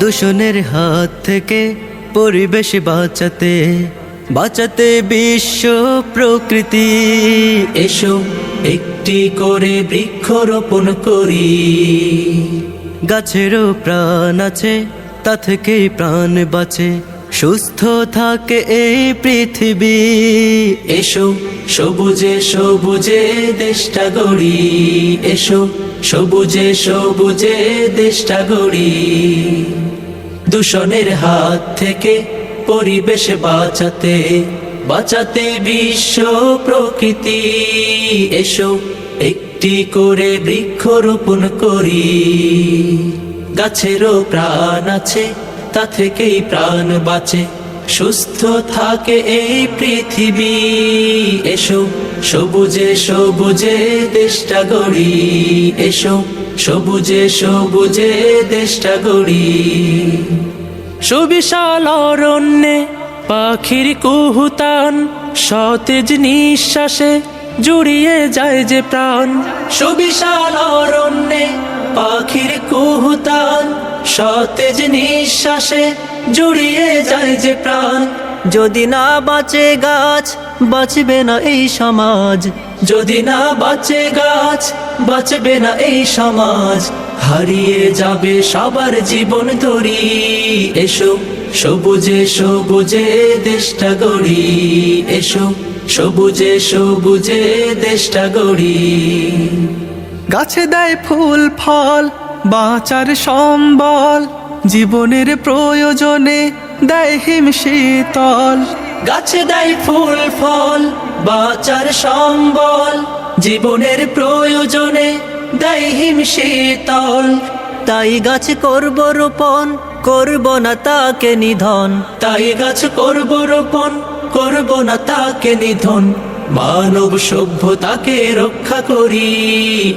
দূষণের হাত থেকে পরিবেশ বাঁচাতে বাঁচাতে বিশ্ব প্রকৃতি। এসো একটি করে বৃক্ষরোপণ করি। গাছেরও প্রাণ আছে, তা থেকেই প্রাণ বাঁচে, সুস্থ থাকে এই পৃথিবী। এসো সবুজে সবুজে দেশটা গড়ি। এসো সবুজে সবুজে দেশটা গড়ি। দূষণের হাত থেকে পরিবেশ বাঁচাতে বাঁচাতে বিশ্ব প্রকৃতি। এসো একটি করে বৃক্ষরোপণ করি। গাছেরও প্রাণ আছে, তা থেকেই প্রাণ বাঁচে, সুস্থ থাকে এই পৃথিবী। এসো সবুজে সবুজে দেশটা গড়ি। এসো সবুজে সবুজে দেশটা গড়ি। সুবিশাল অরণ্যে পাখির কুহুতান, সতেজ নিঃশ্বাসে জুড়িয়ে যায় যে প্রাণ। সুবিশাল অরণ্যে পাখির কুহুতান, সতেজ নিঃশ্বাসে জুড়িয়ে যায় যে প্রাণ। যদি না বাঁচে গাছ, বাঁচবে না এই সমাজ। যদি না বাঁচে গাছ, বাঁচবে না এই সমাজ। হারিয়ে যাবে সবার জীবন তরি। এসো সবুজে সবুজে দেশটা গড়ি। এসো সবুজে সবুজে দেশটা গড়ি। গাছে দেয় ফুল ফল, বাঁচার সম্বল, জীবনের প্রয়োজনে দেয় হিম শীতল। গাছে দেয় ফুল ফল, বাঁচার সম্বল, জীবনের প্রয়োজনে দেয় হিম শীতল। তাই গাছ করব রোপণ, করব না তাকে নিধন। তাই গাছ করব রোপণ, করব না তাকে নিধন। মানব সভ্যতাকে রক্ষা করি।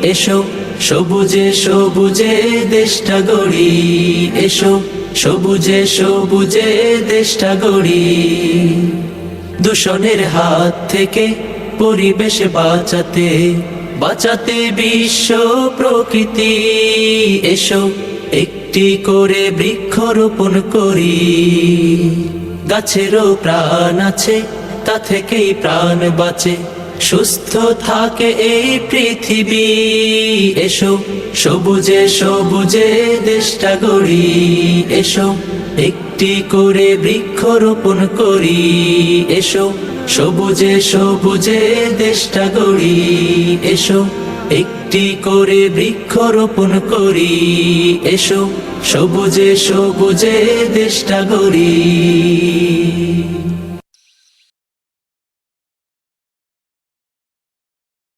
এসো সবুজে সবুজে দেশটা গড়ি। এসো সবুজে সবুজে দেশটা গড়ি। দূষণের হাত থেকে পরিবেশ বাঁচাতে বাঁচাতে বিশ্ব প্রকৃতি। এসো একটি করে বৃক্ষরোপণ করি। গাছেরও প্রাণ আছে, তা থেকেই প্রাণ বাঁচে, সুস্থ থাকে এই পৃথিবী। এসো সবুজে সবুজে দেশটা গড়ি। এসো একটি করে বৃক্ষরোপণ করি। এসো সবুজে সবুজে দেশটা গড়ি। এসো একটি করে বৃক্ষরোপণ করি। এসো সবুজে সবুজে দেশটা গড়ি।